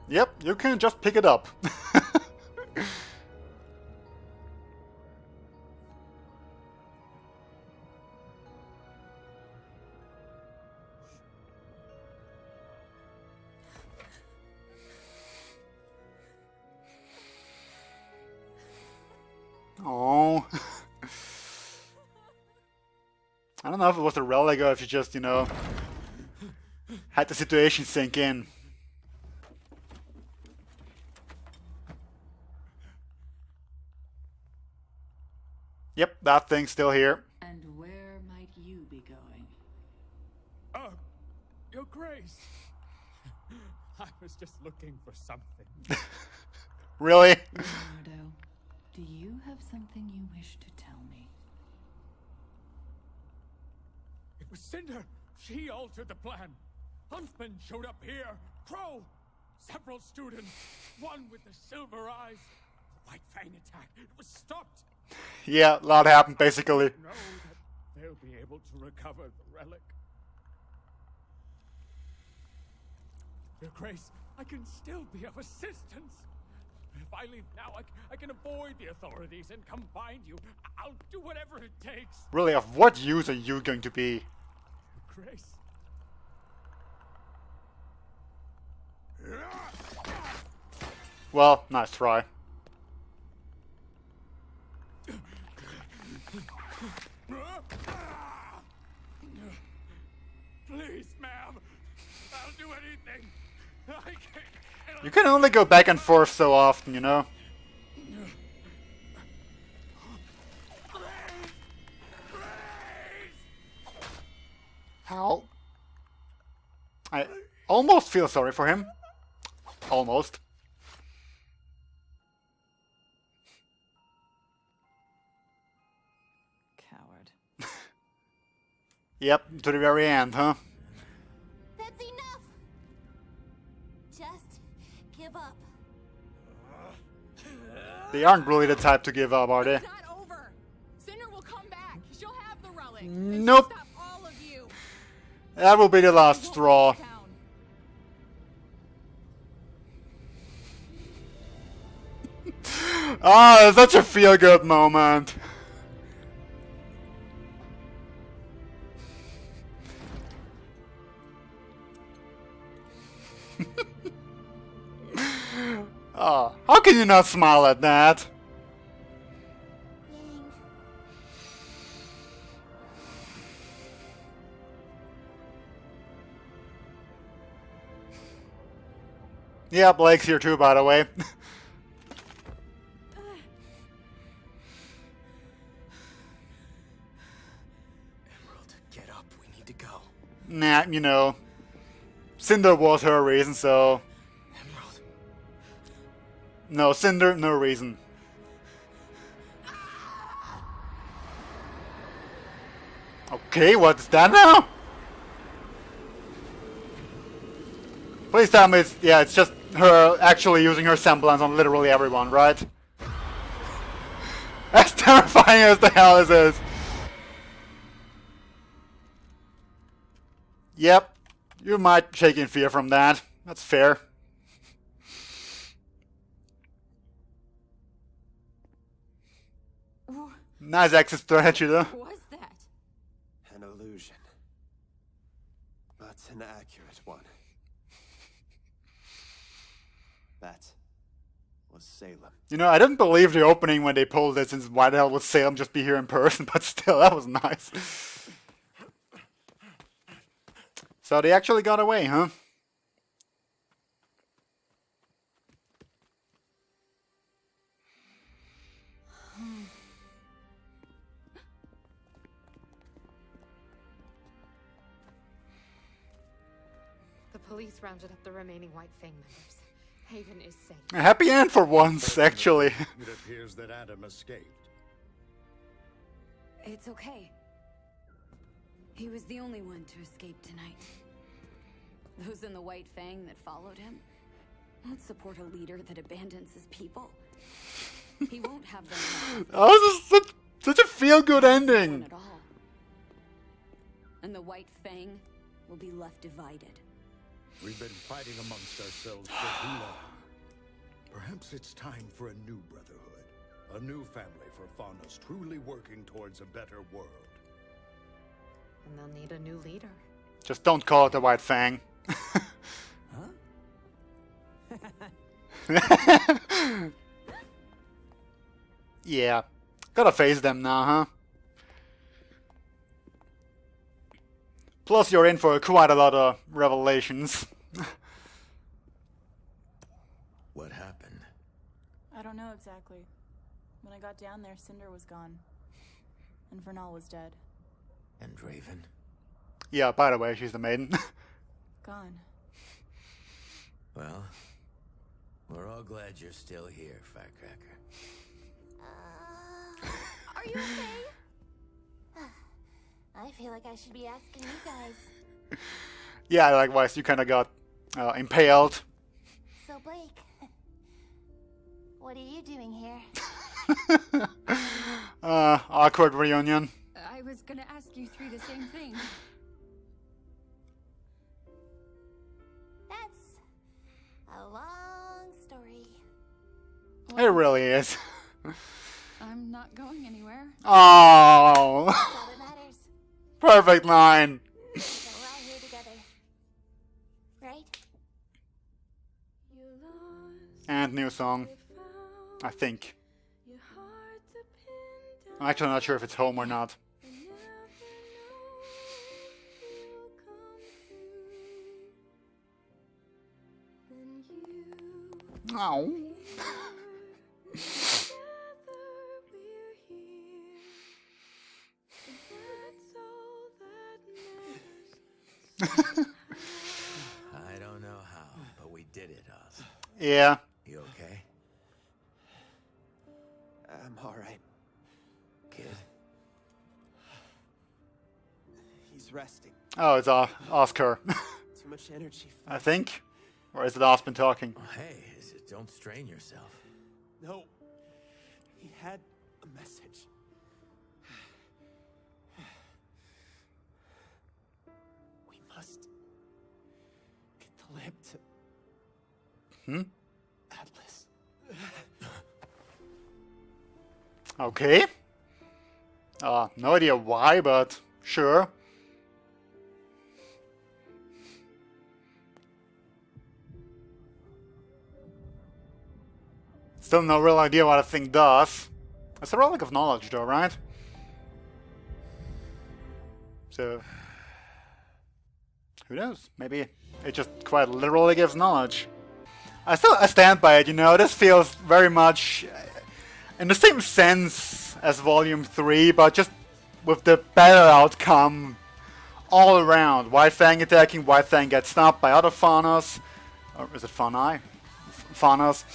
Yep, you can just pick it up. Oh. I don't know if it was a relic or if you just, you know, had the situation sink in. Yep, that thing's still here. And where might you be going? Oh, Your Grace. I was just looking for something. Really? Leonardo, do you have something you wish to tell me? It was Cinder. She altered the plan. Huntsman showed up here. Crow. Several students. One with the silver eyes. The White Fang attack. It was stopped. Yeah, a lot happened, basically. Know that they'll be able to recover the relic. Your Grace, I can still be of assistance. If I leave now, I can avoid the authorities and come find you. I'll do whatever it takes. Really, of what use are you going to be? Your Grace. Well, nice try. Please, ma'am. I'll do anything. I can't. You can only go back and forth so often, you know? How? I almost feel sorry for him. Almost. Coward. Yep, to the very end, huh? That's enough! Just give up. They aren't really the type to give up, are they? It's not over. Cinder will come back. She'll have the relic. and she'll Nope. Stop all of you. That will be the last She won't straw. leave town. Ah, such a feel-good moment. Oh, how can you not smile at that? Yang. Yeah, Blake's here too, by the way. Emerald, get up. We need to go. Nah, you know. Cinder was her reason, so... Emerald. No, Cinder, no reason. Okay, what's that now? Please tell me it's... Yeah, it's just her actually using her semblance on literally everyone, right? As terrifying as the hell this is. Yep. You might shake in fear from that. That's fair. Nice exit strategy, though. What was that? An illusion. But an accurate one. That was Salem. You know, I didn't believe the opening when they pulled it, since why the hell would Salem just be here in person, but still, that was nice. So they actually got away, huh? The police rounded up the remaining White Fang members. Haven is safe. A happy end for once, actually. It appears that Adam escaped. It's okay. He was the only one to escape tonight. Those in the White Fang that followed him won't support a leader that abandons his people. He won't have them Oh, this is such a feel-good ending. at all. And the White Fang will be left divided. We've been fighting amongst ourselves for too long. Perhaps it's time for a new brotherhood. A new family for Fauna's, truly working towards a better world. And they'll need a new leader. Just don't call it the White Fang. Yeah. Gotta face them now, huh? Plus, you're in for quite a lot of revelations. What happened? I don't know exactly. When I got down there, Cinder was gone. And Vernal was dead. And Raven? Yeah, by the way, she's the maiden. Gone. Well, we're all glad you're still here, Firecracker. Are you okay? I feel like I should be asking you guys. Yeah, likewise, you kinda got impaled. So Blake, what are you doing here? Awkward reunion. I was gonna ask you three the same thing. That's a long story. It really is. I'm not going anywhere. Oh, That's all that matters. perfect line. So we're all here together. Right? And new song, I think. I'm actually not sure if it's home or not. Oh. I don't know how, but we did it, Oz. Yeah. You okay? I'm alright. Kid? He's was resting. Oh, it's Oscar. Too much energy. I think. Or is it Osman talking? Oh, hey, don't strain yourself. No. He had a message. We must get the lamp to Atlas. Okay. No idea why, but sure. Still no real idea what a thing does. It's a relic of knowledge though, right? So, who knows? Maybe it just quite literally gives knowledge. I stand by it, you know, this feels very much in the same sense as Volume 3, but just with the better outcome all around. White Fang attacking, White Fang gets stopped by other Faunas. Or is it Faunai? Faunas.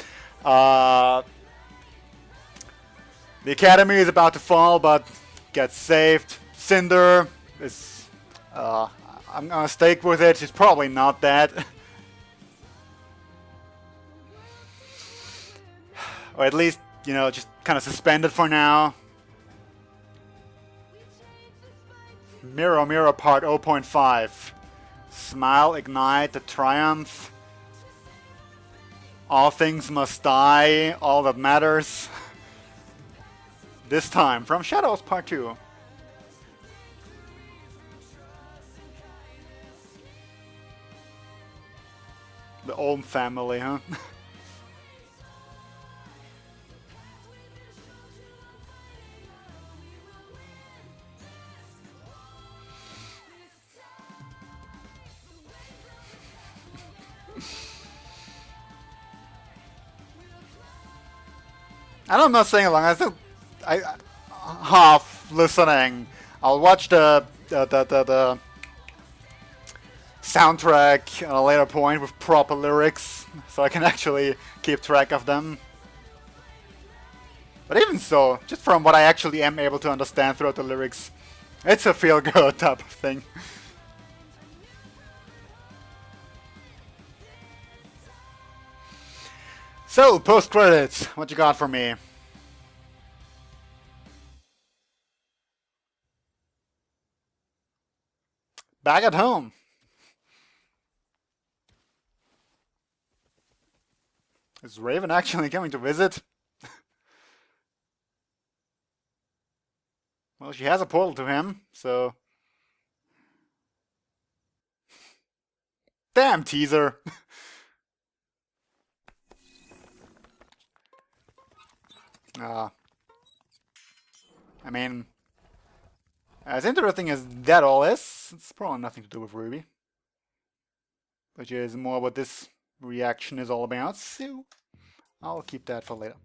The Academy is about to fall, but gets saved. Cinder is... I'm gonna stake with it, she's probably not dead. Or at least, you know, just kind of suspended for now. Mirror, Mirror Part 0.5. Smile, Ignite, the Triumph. All things must die, all that matters. This time, from Shadows Part 2. The Ohm family, huh? And I'm not saying along. I half listening. I'll watch the soundtrack at a later point with proper lyrics, so I can actually keep track of them. But even so, just from what I actually am able to understand throughout the lyrics, it's a feel-good type of thing. So, post-credits, what you got for me? Back at home. Is Raven actually coming to visit? Well, she has a portal to him, so... Damn, teaser! I mean, as interesting as that all is, it's probably nothing to do with RWBY. Which is more what this reaction is all about, so I'll keep that for later.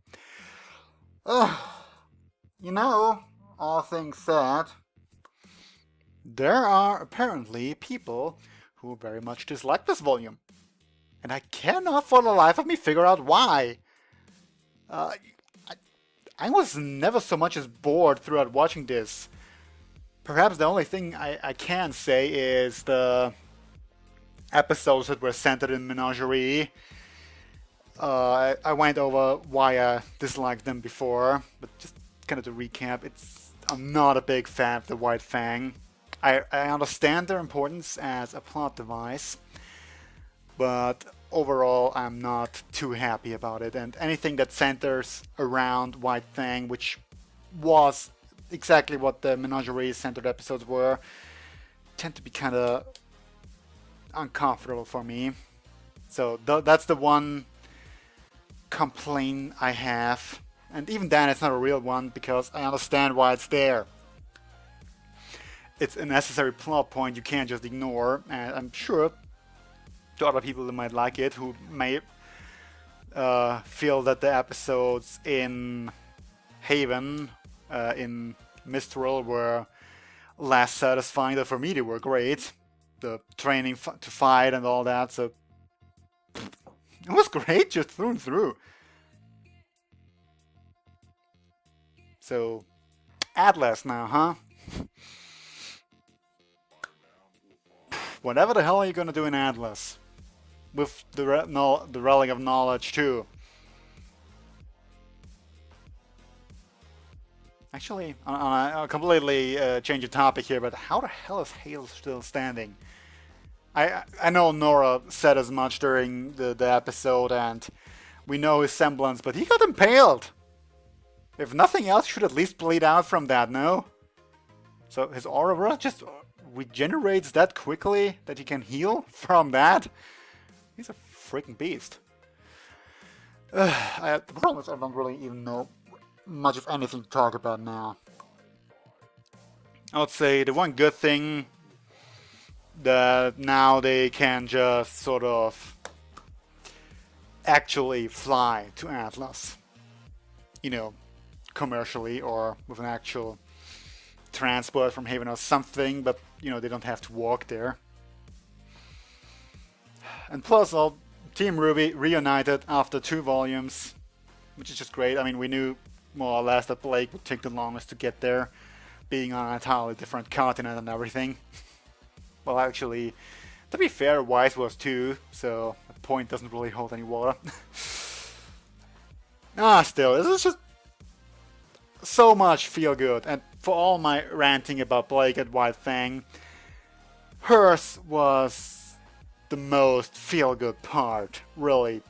You know, all things said, there are apparently people who very much dislike this volume. And I cannot for the life of me figure out why. I was never so much as bored throughout watching this. Perhaps the only thing I can say is the episodes that were centered in Menagerie. I went over why I disliked them before, but just kind of to recap, I'm not a big fan of the White Fang. I understand their importance as a plot device, but overall I'm not too happy about it, and anything that centers around White Fang, which was exactly what the Menagerie centered episodes were, tend to be kind of uncomfortable for me. So that's the one complaint I have, and even then it's not a real one because I understand why it's there. It's a necessary plot point you can't just ignore, and I'm sure to other people who might like it, who may feel that the episodes in Haven, in Mistral, were less satisfying, though for me they were great. The training to fight and all that, so it was great just through and through. So, Atlas now, huh? Whatever the hell are you gonna do in Atlas? With the Relic of Knowledge too. Actually, I'll completely change the topic here, but how the hell is Hale still standing? I know Nora said as much during the episode, and we know his semblance, but he got impaled! If nothing else, should at least bleed out from that, no? So his aura just regenerates that quickly that he can heal from that? He's a freaking beast. The problem is I don't really even know much of anything to talk about now. I would say the one good thing that now they can just sort of actually fly to Atlas. You know, commercially or with an actual transport from Haven or something, but you know, they don't have to walk there. And plus, Team RWBY reunited after 2 volumes, which is just great. I mean, we knew more or less that Blake would take the longest to get there, being on an entirely different continent and everything. Well, actually, to be fair, Wise was too, so the point doesn't really hold any water. Still, this is just so much feel good, and for all my ranting about Blake and White Fang, hers was the most feel good part, really.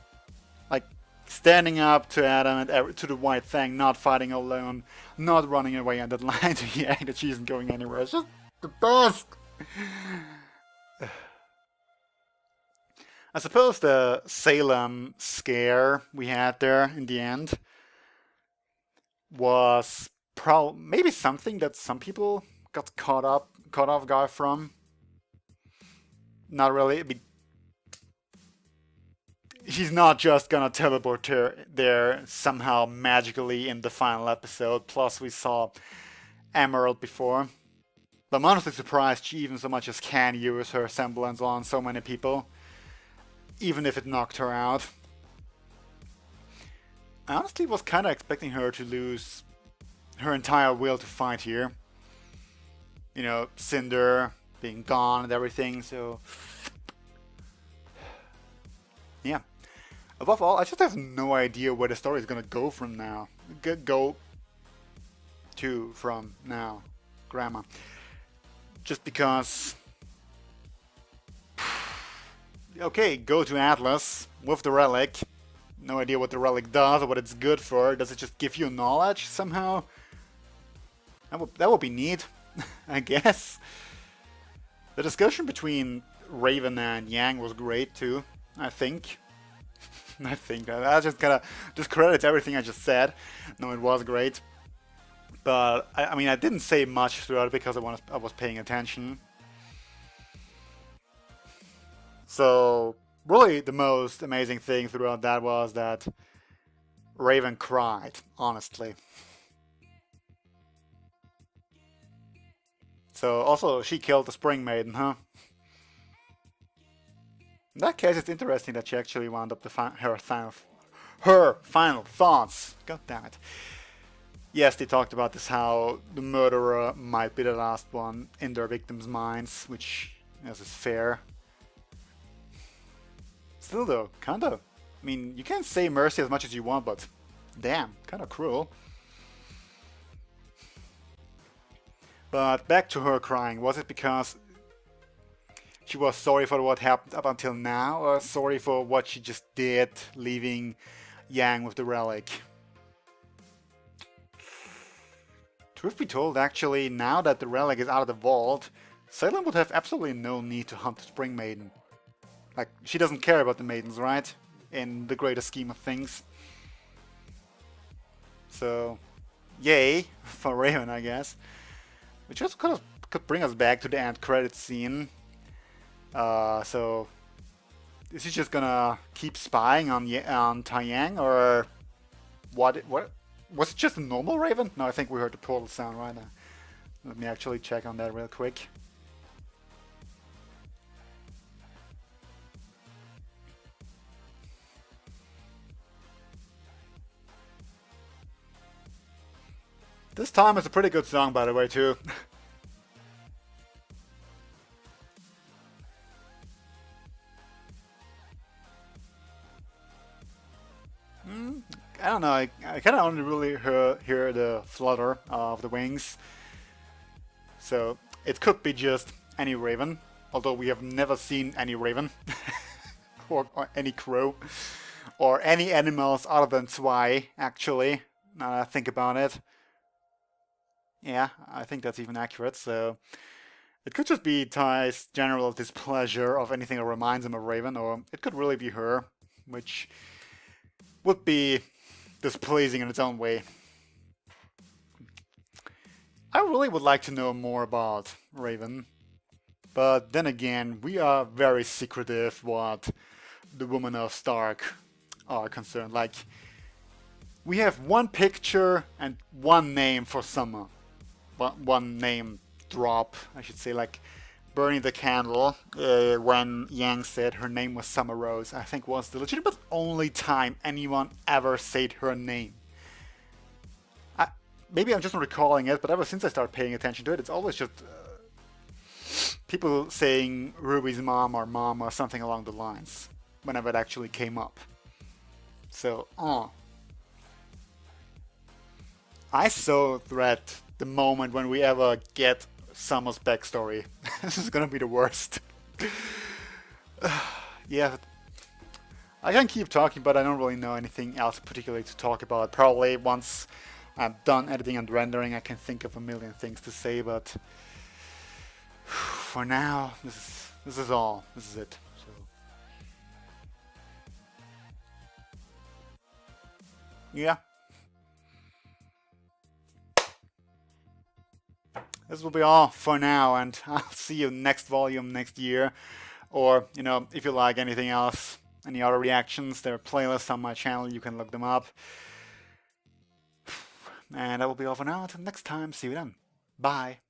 Like standing up to Adam and to the White Fang, not fighting alone, not running away and then lying to Yang that she isn't going anywhere. It's just the best. I suppose the Salem scare we had there in the end was maybe something that some people got caught off guard from. Not really. I mean, she's not just gonna teleport there somehow magically in the final episode. Plus, we saw Emerald before. But I'm honestly surprised she even so much as can use her semblance on so many people, even if it knocked her out. I honestly was kind of expecting her to lose her entire will to fight here. You know, Cinder being gone and everything, so... yeah. Above all, I just have no idea where the story is gonna go from now. From now. Grammar. Just because... okay, go to Atlas with the relic. No idea what the relic does or what it's good for. Does it just give you knowledge somehow? That would be neat, I guess. The discussion between Raven and Yang was great too, I think. I just gotta discredit everything I just said. No, it was great. But, I mean, I didn't say much throughout because I was paying attention. So, really the most amazing thing throughout that was that Raven cried, honestly. So, also, she killed the Spring Maiden, huh? In that case, it's interesting that she actually wound up her final thoughts. God damn it. Yes, they talked about this, how the murderer might be the last one in their victims' minds, which is fair. Still though, kinda. I mean, you can say mercy as much as you want, but damn, kinda cruel. But back to her crying. Was it because she was sorry for what happened up until now, or sorry for what she just did, leaving Yang with the relic? Truth be told, actually, now that the relic is out of the vault, Salem would have absolutely no need to hunt the Spring Maiden. Like, she doesn't care about the maidens, right? In the greater scheme of things. So, yay for Raven, I guess. Which also could bring us back to the end credit scene. So, is he just gonna keep spying on Taiyang, or what? Was it just a normal Raven? No, I think we heard the portal sound right now. Let me actually check on that real quick. This time is a pretty good song, by the way, too. don't know, I kind of only really hear the flutter of the wings. So it could be just any raven, although we have never seen any raven or any crow or any animals other than Zwei, actually, now that I think about it. Yeah, I think that's even accurate, so it could just be Ty's general displeasure of anything that reminds him of Raven, or it could really be her, which would be displeasing in its own way. I really would like to know more about Raven, but then again, we are very secretive what the Women of Stark are concerned. Like, we have one picture and one name for Summer. One name drop, I should say, like burning the candle when Yang said her name was Summer Rose, I think was the legitimate only time anyone ever said her name. Maybe I'm just not recalling it, but ever since I started paying attention to it, it's always just people saying Ruby's mom or something along the lines whenever it actually came up. So, I so dread the moment when we ever get Summer's backstory. This is gonna be the worst. Yeah, I can keep talking, but I don't really know anything else particularly to talk about. Probably once I'm done editing and rendering, I can think of a million things to say, but for now, this is all. This is it. So, yeah. This will be all for now, and I'll see you next volume next year. Or, you know, if you like anything else, any other reactions, there are playlists on my channel, you can look them up. And that will be all for now. Until next time, see you then. Bye.